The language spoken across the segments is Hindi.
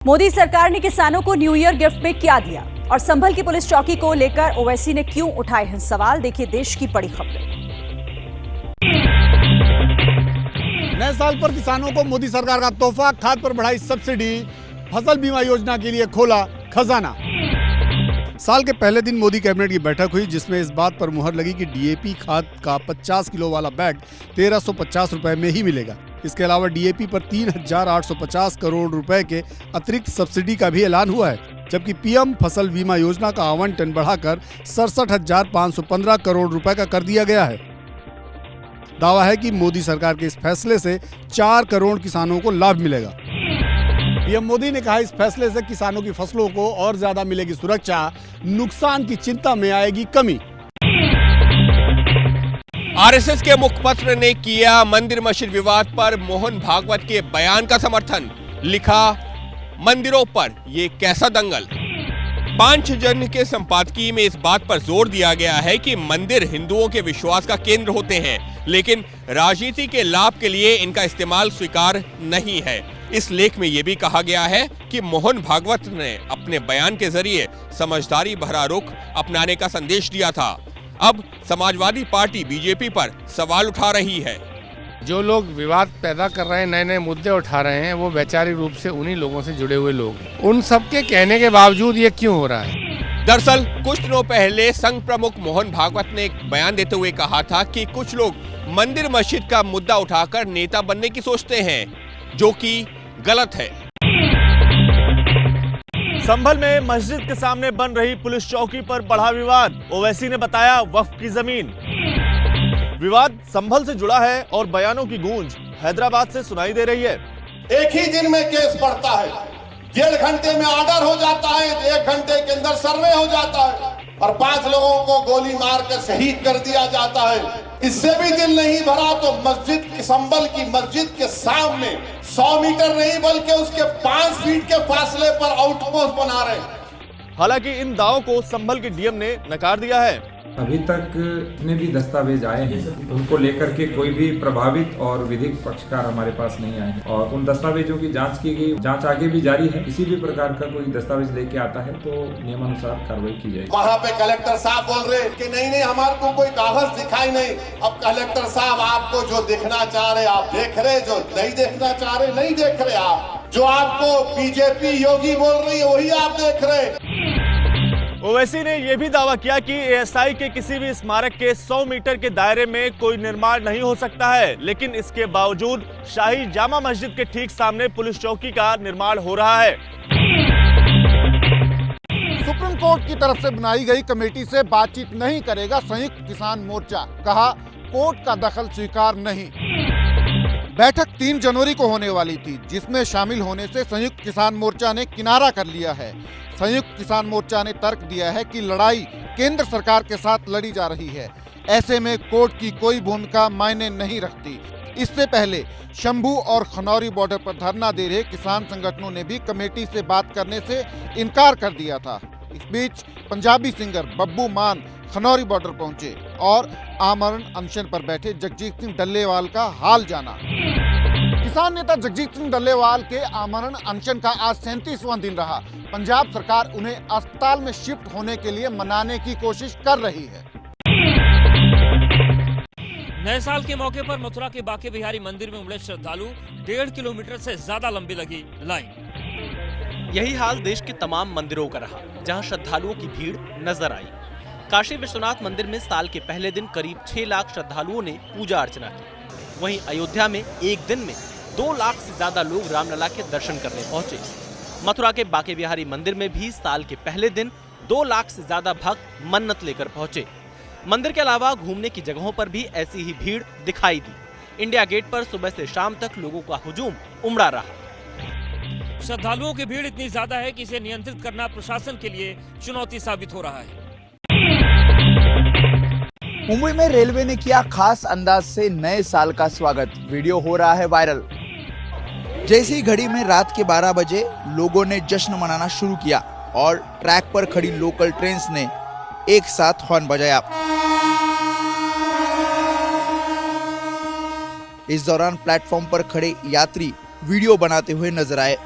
मोदी सरकार ने किसानों को न्यू ईयर गिफ्ट में क्या दिया और संभल की पुलिस चौकी को लेकर ओवैसी ने क्यों उठाए हैं सवाल। देखिए देश की बड़ी खबरें। नए साल पर किसानों को मोदी सरकार का तोहफा, खाद पर बढ़ाई सब्सिडी, फसल बीमा योजना के लिए खोला खजाना। साल के पहले दिन मोदी कैबिनेट की बैठक हुई जिसमें इस बात पर मुहर लगी कि डीएपी खाद का 50 किलो वाला बैग 1350 रुपए में ही मिलेगा। इसके अलावा डीएपी पर 3850 करोड़ रुपए के अतिरिक्त सब्सिडी का भी ऐलान हुआ है, जबकि पीएम फसल बीमा योजना का आवंटन बढ़ाकर 67,515 करोड़ रुपए का कर दिया गया है। दावा है कि मोदी सरकार के इस फैसले से 4 करोड़ किसानों को लाभ मिलेगा। पीएम मोदी ने कहा इस फैसले से किसानों की फसलों को और ज्यादा मिलेगी सुरक्षा, नुकसान की चिंता में आएगी कमी। आरएसएस के मुखपत्र ने किया मंदिर मस्जिद विवाद पर मोहन भागवत के बयान का समर्थन। लिखा, मंदिरों पर ये कैसा दंगल। पांचजन्य के संपादकीय में इस बात पर जोर दिया गया है कि मंदिर हिंदुओं के विश्वास का केंद्र होते हैं, लेकिन राजनीति के लाभ के लिए इनका इस्तेमाल स्वीकार नहीं है। इस लेख में यह भी कहा गया है कि मोहन भागवत ने अपने बयान के जरिए समझदारी भरा रुख अपनाने का संदेश दिया था। अब समाजवादी पार्टी बीजेपी पर सवाल उठा रही है। जो लोग विवाद पैदा कर रहे हैं, नए नए मुद्दे उठा रहे हैं, वो वैचारिक रूप से उन्हीं लोगों से जुड़े हुए लोग हैं। उन सबके कहने के बावजूद ये क्यों हो रहा है? दरअसल कुछ दिनों पहले संघ प्रमुख मोहन भागवत ने एक बयान देते हुए कहा था कि कुछ लोग मंदिर मस्जिद का मुद्दा उठाकर नेता बनने की सोचते हैं, जो कि गलत है। संभल में मस्जिद के सामने बन रही पुलिस चौकी पर बढ़ा विवाद। ओवैसी ने बताया वक्फ की जमीन। विवाद संभल से जुड़ा है और बयानों की गूंज हैदराबाद से सुनाई दे रही है। एक ही दिन में केस बढ़ता है, 1.5 घंटे में ऑर्डर हो जाता है, 1 घंटे के अंदर सर्वे हो जाता है और 5 लोगों को गोली मार कर शहीद कर दिया जाता है। इससे भी दिल नहीं भरा तो मस्जिद संभल की मस्जिद के सामने 100 मीटर नहीं बल्कि उसके 5 फीट के फासले पर आउटपोस्ट बना रहे हैं। हालांकि इन दावों को संभल के डीएम ने नकार दिया है। अभी तक जितने भी दस्तावेज आए हैं उनको लेकर के कोई भी प्रभावित और विधिक पक्षकार हमारे पास नहीं आए और उन दस्तावेजों की जांच की गई। जांच आगे भी जारी है। किसी भी प्रकार का कोई दस्तावेज लेके आता है तो नियमानुसार कार्रवाई की जाएगी। वहाँ पे कलेक्टर साहब बोल रहे कि नहीं हमारे को कोई कागज दिखाई नहीं। अब कलेक्टर साहब आपको जो देखना चाह रहे आप देख रहे, जो नहीं देखना चाह रहे नहीं देख रहे। आप जो आपको बीजेपी योगी बोल रही है वही आप देख रहे। ओवैसी ने यह भी दावा किया कि एएसआई के किसी भी स्मारक के 100 मीटर के दायरे में कोई निर्माण नहीं हो सकता है, लेकिन इसके बावजूद शाही जामा मस्जिद के ठीक सामने पुलिस चौकी का निर्माण हो रहा है। सुप्रीम कोर्ट की तरफ से बनाई गई कमेटी से बातचीत नहीं करेगा संयुक्त किसान मोर्चा। कहा कोर्ट का दखल स्वीकार नहीं। बैठक 3 जनवरी को होने वाली थी, जिसमें शामिल होने से संयुक्त किसान मोर्चा ने किनारा कर लिया है। संयुक्त किसान मोर्चा ने तर्क दिया है कि लड़ाई केंद्र सरकार के साथ लड़ी जा रही है, ऐसे में कोर्ट की कोई भूमिका मायने नहीं रखती। इससे पहले शंभू और खनौरी बॉर्डर पर धरना दे रहे किसान संगठनों ने भी कमेटी से बात करने से इनकार कर दिया था। इस बीच पंजाबी सिंगर बब्बू मान खनौरी बॉर्डर पहुंचे और आमरण अनशन पर बैठे जगजीत सिंह डल्लेवाल का हाल जाना। किसान नेता जगजीत सिंह डल्लेवाल के आमरण अनशन का आज 37वां दिन रहा। पंजाब सरकार उन्हें अस्पताल में शिफ्ट होने के लिए मनाने की कोशिश कर रही है। नए साल के मौके पर मथुरा के बांके बिहारी मंदिर में उमड़े श्रद्धालु, 1.5 किलोमीटर से ज्यादा लंबी लगी लाइन। यही हाल देश के तमाम मंदिरों का रहा, जहां श्रद्धालुओं की भीड़ नजर आई। काशी विश्वनाथ मंदिर में साल के पहले दिन करीब 6 लाख श्रद्धालुओं ने पूजा अर्चना की। वहीं अयोध्या में एक दिन में 2 लाख से ज्यादा लोग रामलला के दर्शन करने पहुंचे। मथुरा के बांके बिहारी मंदिर में भी साल के पहले दिन 2 लाख से ज्यादा भक्त मन्नत लेकर पहुंचे। मंदिर के अलावा घूमने की जगहों पर भी ऐसी ही भीड़ दिखाई दी। इंडिया गेट पर सुबह से शाम तक लोगों का हुजूम उमड़ा रहा। श्रद्धालुओं की भीड़ इतनी ज्यादा है कि इसे नियंत्रित करना प्रशासन के लिए चुनौती साबित हो रहा है। मुंबई में रेलवे ने किया खास अंदाज से नए साल का स्वागत। वीडियो हो रहा है वायरल। जैसे ही घड़ी में रात के 12 बजे लोगों ने जश्न मनाना शुरू किया और ट्रैक पर खड़ी लोकल ट्रेन्स ने एक साथ हॉर्न बजाया। इस दौरान प्लेटफॉर्म पर खड़े यात्री वीडियो बनाते हुए नजर आए।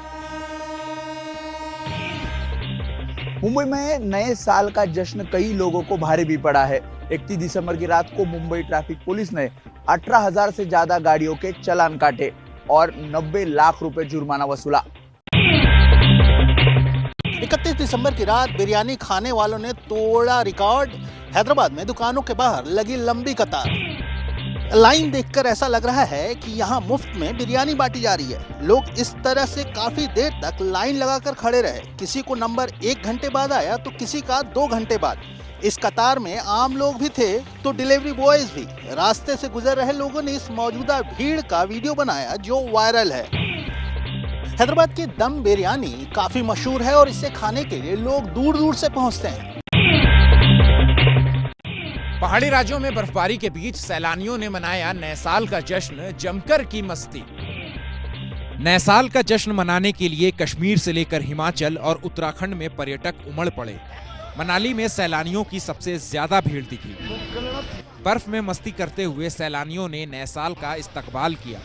मुंबई में नए साल का जश्न कई लोगों को भारी भी पड़ा है। 31 दिसंबर की रात को मुंबई ट्रैफिक पुलिस ने 18,000 से ज्यादा गाड़ियों के चालान काटे और 90 लाख रुपए जुर्माना वसूला। 31 दिसंबर की रात बिरयानी खाने वालों ने तोड़ा रिकॉर्ड। हैदराबाद में दुकानों के बाहर लगी लंबी कतार। लाइन देखकर ऐसा लग रहा है कि यहाँ मुफ्त में बिरयानी बांटी जा रही है। लोग इस तरह से काफी देर तक लाइन लगाकर खड़े रहे। किसी को नंबर 1 घंटे बाद आया तो किसी का 2 घंटे बाद। इस कतार में आम लोग भी थे तो डिलीवरी बॉयज भी। रास्ते से गुजर रहे लोगों ने इस मौजूदा भीड़ का वीडियो बनाया जो वायरल है। हैदराबाद की दम बिरयानी काफी मशहूर है और इसे खाने के लिए लोग दूर दूर से पहुंचते हैं। पहाड़ी राज्यों में बर्फबारी के बीच सैलानियों ने मनाया नए साल का जश्न, जमकर की मस्ती। नए साल का जश्न मनाने के लिए कश्मीर से लेकर हिमाचल और उत्तराखंड में पर्यटक उमड़ पड़े। मनाली में सैलानियों की सबसे ज्यादा भीड़ दिखी। बर्फ में मस्ती करते हुए सैलानियों ने नए साल का इस्तकबाल किया।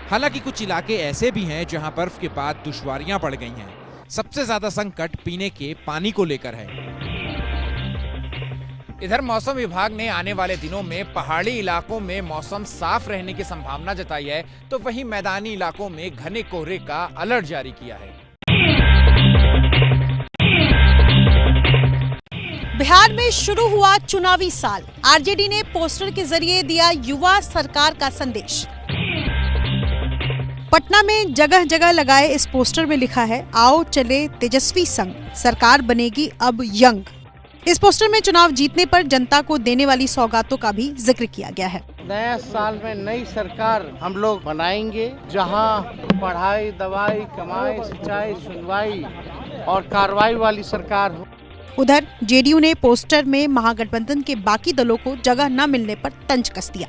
हालांकि कुछ इलाके ऐसे भी हैं जहां बर्फ के बाद दुश्वारियां बढ़ गई हैं। सबसे ज्यादा संकट पीने के पानी को लेकर है। इधर मौसम विभाग ने आने वाले दिनों में पहाड़ी इलाकों में मौसम साफ रहने की संभावना जताई है, तो वहीं मैदानी इलाकों में घने कोहरे का अलर्ट जारी किया है। बिहार में शुरू हुआ चुनावी साल। आरजेडी ने पोस्टर के जरिए दिया युवा सरकार का संदेश। पटना में जगह जगह लगाए इस पोस्टर में लिखा है, आओ चले तेजस्वी संग, सरकार बनेगी अब यंग। इस पोस्टर में चुनाव जीतने पर जनता को देने वाली सौगातों का भी जिक्र किया गया है। नए साल में नई सरकार हम लोग बनाएंगे, जहां पढ़ाई, दवाई, कमाई, सिंचाई, सुनवाई और कार्रवाई वाली सरकार हो। उधर जेडीयू ने पोस्टर में महागठबंधन के बाकी दलों को जगह न मिलने पर तंज कस दिया।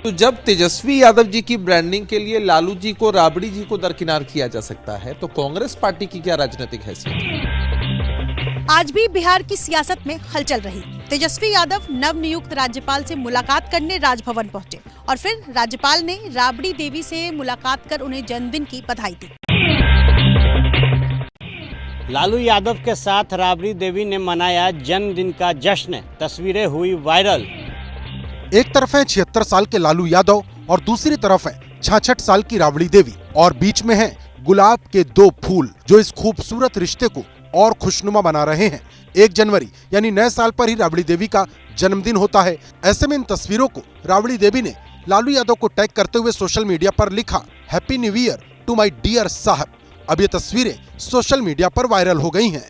तो जब तेजस्वी यादव जी की ब्रांडिंग के लिए लालू जी को, राबड़ी जी को दरकिनार किया जा सकता है, तो कांग्रेस पार्टी की क्या राजनीतिक हैसियत? आज भी बिहार की सियासत में हलचल रही। तेजस्वी यादव नवनियुक्त राज्यपाल से मुलाकात करने राजभवन पहुंचे और फिर राज्यपाल ने राबड़ी देवी से मुलाकात कर उन्हें जन्मदिन की बधाई दी। लालू यादव के साथ राबड़ी देवी ने मनाया जन्मदिन का जश्न। तस्वीरें हुई वायरल। एक तरफ है 76 साल के लालू यादव और दूसरी तरफ है 66 साल की राबड़ी देवी और बीच में है गुलाब के 2 फूल जो इस खूबसूरत रिश्ते को और खुशनुमा बना रहे हैं। 1 जनवरी यानी नए साल पर ही राबड़ी देवी का जन्मदिन होता है। ऐसे में इन तस्वीरों को राबड़ी देवी ने लालू यादव को टैग करते हुए सोशल मीडिया पर लिखा, happy new year to my dear साहब। अब ये तस्वीरें सोशल मीडिया पर वायरल हो गई हैं।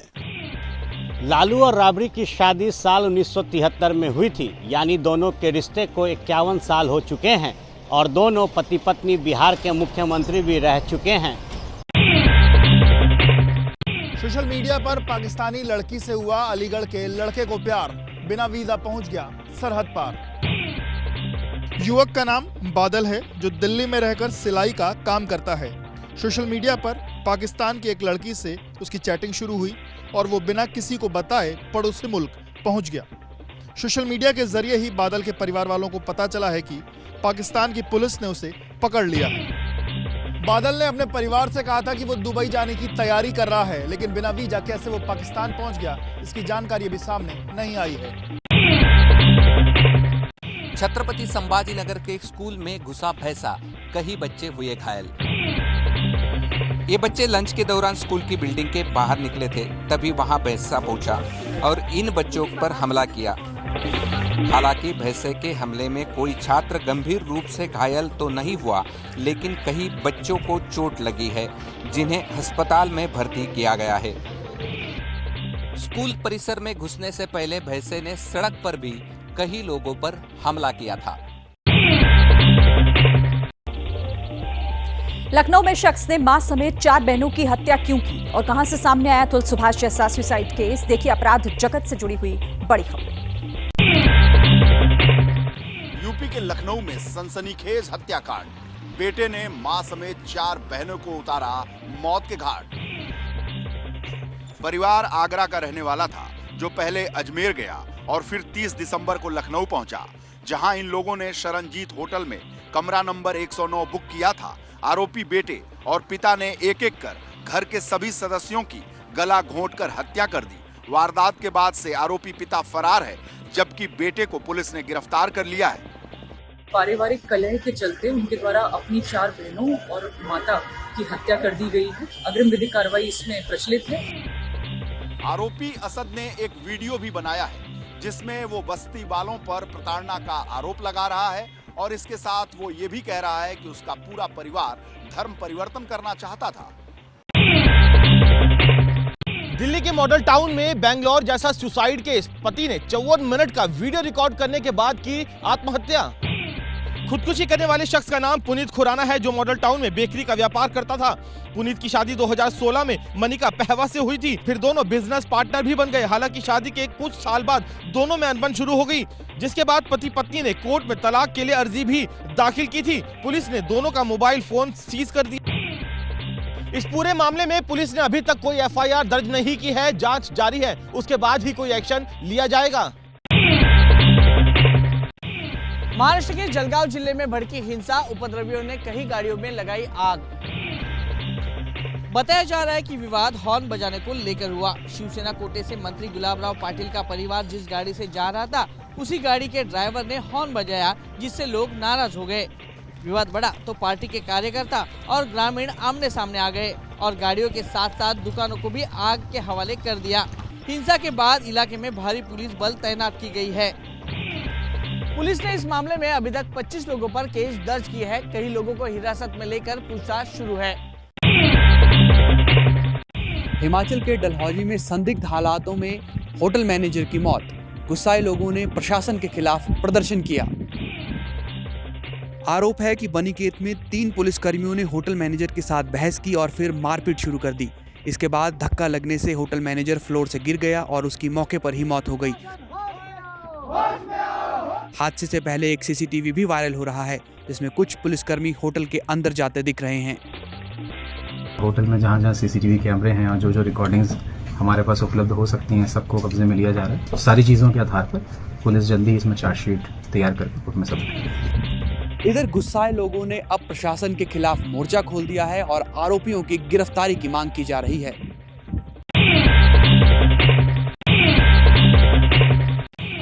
लालू और राबड़ी की शादी साल 1973 में हुई थी, यानी दोनों के रिश्ते को 51 साल हो चुके हैं और दोनों पति पत्नी बिहार के मुख्यमंत्री भी रह चुके हैं। सोशल मीडिया पर पाकिस्तानी लड़की से हुआ अलीगढ़ के लड़के को प्यार, बिना वीजा पहुंच गया सरहद पार। युवक का नाम बादल है जो दिल्ली में रहकर सिलाई का काम करता है। सोशल मीडिया पर पाकिस्तान की एक लड़की से उसकी चैटिंग शुरू हुई और वो बिना किसी को बताए पड़ोसी मुल्क पहुंच गया। सोशल मीडिया के जरिए ही बादल के परिवार वालों को पता चला है कि पाकिस्तान की पुलिस ने उसे पकड़ लिया है। बादल ने अपने परिवार से कहा था कि वो दुबई जाने की तैयारी कर रहा है, लेकिन बिना वीजा कैसे वो पाकिस्तान पहुंच गया, इसकी जानकारी अभी सामने नहीं आई है। छत्रपति संभाजीनगर के एक स्कूल में घुसा भैंसा, कई बच्चे हुए घायल। ये बच्चे लंच के दौरान स्कूल की बिल्डिंग के बाहर निकले थे, तभी वहां भैंसा पहुंचा और इन बच्चों पर हमला किया। हालांकि भैंसे के हमले में कोई छात्र गंभीर रूप से घायल तो नहीं हुआ, लेकिन कई बच्चों को चोट लगी है, जिन्हें अस्पताल में भर्ती किया गया है। स्कूल परिसर में घुसने से पहले भैंसे ने सड़क पर भी कई लोगों पर हमला किया था। लखनऊ में शख्स ने मां समेत 4 बहनों की हत्या क्यों की और कहां से सामने आया तुल सुभाष जैसा सुसाइड केस। देखिए अपराध जगत से जुड़ी हुई बड़ी खबर। यूपी के लखनऊ में सनसनीखेज हत्याकांड। बेटे ने मां समेत 4 बहनों को उतारा मौत के घाट। परिवार आगरा का रहने वाला था जो पहले अजमेर गया और फिर 30 दिसंबर को लखनऊ पहुंचा, जहां इन लोगों ने शरणजीत होटल में कमरा नंबर 109 बुक किया था। आरोपी बेटे और पिता ने एक एक कर घर के सभी सदस्यों की गला घोंटकर हत्या कर दी। वारदात के बाद से आरोपी पिता फरार है, जबकि बेटे को पुलिस ने गिरफ्तार कर लिया है। पारिवारिक कलह के चलते उनके द्वारा अपनी 4 बहनों और माता की हत्या कर दी गई है। अग्रिम विधिक कार्रवाई इसमें प्रचलित है। आरोपी असद ने एक वीडियो भी बनाया है जिसमें वो बस्ती वालों पर प्रताड़ना का आरोप लगा रहा है और इसके साथ वो ये भी कह रहा है कि उसका पूरा परिवार धर्म परिवर्तन करना चाहता था। दिल्ली के मॉडल टाउन में बेंगलोर जैसा सुसाइड केस, पति ने 54 मिनट का वीडियो रिकॉर्ड करने के बाद की आत्महत्या। खुदकुशी करने वाले शख्स का नाम पुनीत खुराना है, जो मॉडल टाउन में बेकरी का व्यापार करता था। पुनीत की शादी 2016 में मनिका पहवा से हुई थी, फिर दोनों बिजनेस पार्टनर भी बन गए। हालांकि शादी के कुछ साल बाद दोनों में अनबन शुरू हो गई, जिसके बाद पति पत्नी ने कोर्ट में तलाक के लिए अर्जी भी दाखिल की थी। पुलिस ने दोनों का मोबाइल फोन सीज कर दिया। इस पूरे मामले में पुलिस ने अभी तक कोई एफआईआर दर्ज नहीं की है, जांच जारी है, उसके बाद ही कोई एक्शन लिया जाएगा। महाराष्ट्र के जलगांव जिले में भड़की हिंसा, उपद्रवियों ने कई गाड़ियों में लगाई आग। बताया जा रहा है कि विवाद हॉर्न बजाने को लेकर हुआ। शिवसेना कोटे से मंत्री गुलाबराव पाटिल का परिवार जिस गाड़ी से जा रहा था, उसी गाड़ी के ड्राइवर ने हॉर्न बजाया, जिससे लोग नाराज हो गए। विवाद बढ़ा तो पार्टी के कार्यकर्ता और ग्रामीण आमने सामने आ गए और गाड़ियों के साथ साथ दुकानों को भी आग के हवाले कर दिया। हिंसा के बाद इलाके में भारी पुलिस बल तैनात की गई है। पुलिस ने इस मामले में अभी तक 25 लोगों पर केस दर्ज किए हैं। कई लोगों को हिरासत में लेकर पूछताछ शुरू है। हिमाचल के डलहौजी में संदिग्ध हालातों में होटल मैनेजर की मौत। गुस्साए लोगों ने प्रशासन के खिलाफ प्रदर्शन किया। आरोप है कि बनीखेत में 3 पुलिसकर्मियों ने होटल मैनेजर के साथ बहस की और फिर मारपीट शुरू कर दी। इसके बाद धक्का लगने से होटल मैनेजर फ्लोर से गिर गया और उसकी मौके पर ही मौत हो गई। हादसे से पहले एक सीसीटीवी भी वायरल हो रहा है, जिसमें कुछ पुलिसकर्मी होटल के अंदर जाते दिख रहे हैं। होटल में जहाँ सीसीटीवी कैमरे हैं और जो रिकॉर्डिंग्स हमारे पास उपलब्ध हो सकती हैं, सबको कब्जे में लिया जा रहा है। सारी चीज़ों के आधार पर पुलिस जल्दी इसमें चार्जशीट तैयार करके कोर्ट में सबमिट करेगी। इधर गुस्साए लोगों ने अब प्रशासन के खिलाफ मोर्चा खोल दिया है और आरोपियों की गिरफ्तारी की मांग की जा रही है।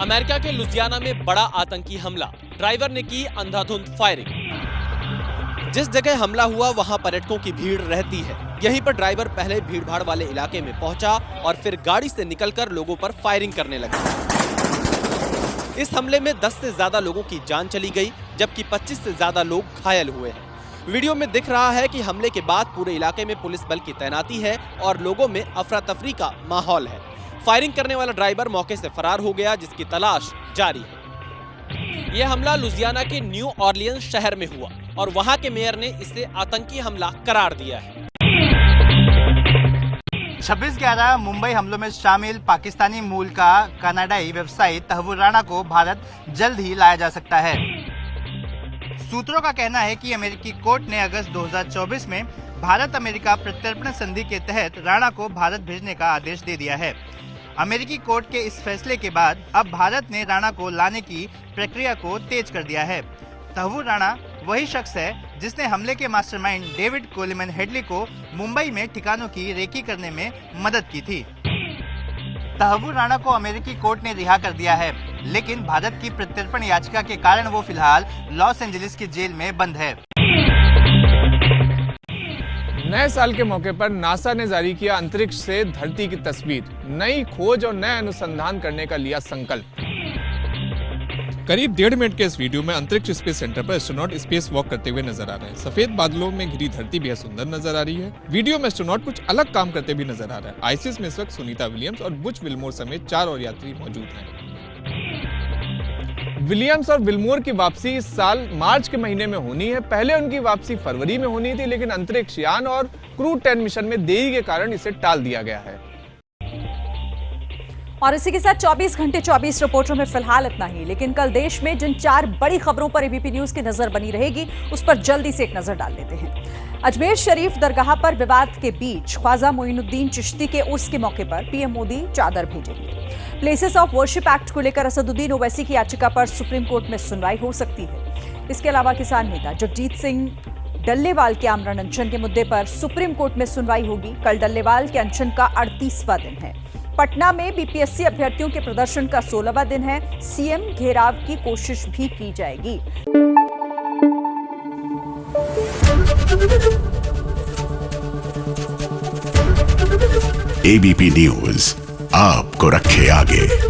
अमेरिका के लुजियाना में बड़ा आतंकी हमला, ड्राइवर ने की अंधाधुंध फायरिंग। जिस जगह हमला हुआ वहां पर्यटकों की भीड़ रहती है। यहीं पर ड्राइवर पहले भीड़भाड़ वाले इलाके में पहुंचा और फिर गाड़ी से निकलकर लोगों पर फायरिंग करने लगा। इस हमले में 10 से ज्यादा लोगों की जान चली गई, जबकि 25 से ज्यादा लोग घायल हुए हैं। वीडियो में दिख रहा है कि हमले के बाद पूरे इलाके में पुलिस बल की तैनाती है और लोगों में अफरा तफरी का माहौल है। फायरिंग करने वाला ड्राइवर मौके से फरार हो गया, जिसकी तलाश जारी है। यह हमला लुजियाना के न्यू ऑरलियंस शहर में हुआ और वहां के मेयर ने इसे आतंकी हमला करार दिया है। 26/11 मुंबई हमलों में शामिल पाकिस्तानी मूल का कनाडाई व्यवसायी तहव्वुर राणा को भारत जल्द ही लाया जा सकता है। सूत्रों का कहना है कि अमेरिकी कोर्ट ने अगस्त 2024 में भारत अमेरिका प्रत्यर्पण संधि के तहत राणा को भारत भेजने का आदेश दे दिया है। अमेरिकी कोर्ट के इस फैसले के बाद अब भारत ने राणा को लाने की प्रक्रिया को तेज कर दिया है। तहव्वुर राणा वही शख्स है जिसने हमले के मास्टरमाइंड डेविड कोलेमन हेडली को मुंबई में ठिकानों की रेकी करने में मदद की थी। तहव्वुर राणा को अमेरिकी कोर्ट ने रिहा कर दिया है, लेकिन भारत की प्रत्यर्पण याचिका के कारण वो फिलहाल लॉस एंजलिस की जेल में बंद है। नए साल के मौके पर नासा ने जारी किया अंतरिक्ष से धरती की तस्वीर। नई खोज और नए अनुसंधान करने का लिया संकल्प। करीब 1.5 मिनट के इस वीडियो में अंतरिक्ष स्पेस सेंटर पर एस्ट्रोनॉट स्पेस वॉक करते हुए नजर आ रहे हैं। सफेद बादलों में घिरी धरती बेहद सुंदर नजर आ रही है। वीडियो में एस्ट्रोनॉट कुछ अलग काम करते भी नजर आ रहा है। आईसीएस में इस वक्त सुनीता विलियम्स और बुच विल्मोर समेत 4 और यात्री मौजूद हैं। विलियम्स और विल्मोर की वापसी इस साल मार्च के महीने में होनी है। पहले उनकी वापसी फरवरी में होनी थी, लेकिन अंतरिक्ष यान और क्रू 10 मिशन में देरी के कारण इसे टाल दिया गया है। और इसी के साथ 24 घंटे 24 रिपोर्टरों में फिलहाल इतना ही, लेकिन कल देश में जिन 4 बड़ी खबरों पर एबीपी न्यूज की नजर बनी रहेगी, उस पर जल्दी से एक नजर डाल लेते हैं। अजमेर शरीफ दरगाह पर विवाद के बीच ख्वाजा मोइनुद्दीन चिश्ती के उर्स के मौके पर पीएम मोदी चादर भेजेंगे। प्लेसेस ऑफ वर्शिप एक्ट को लेकर असदुद्दीन ओवैसी की याचिका पर सुप्रीम कोर्ट में सुनवाई हो सकती है। इसके अलावा किसान नेता जगजीत सिंह डल्लेवाल के आमरण अनशन के मुद्दे पर सुप्रीम कोर्ट में सुनवाई होगी। कल डल्लेवाल के अनशन का 38वां दिन है। पटना में बीपीएससी अभ्यर्थियों के प्रदर्शन का 16वां दिन है। सीएम घेराव की कोशिश भी की जाएगी। एबीपी न्यूज आपको रखे आगे।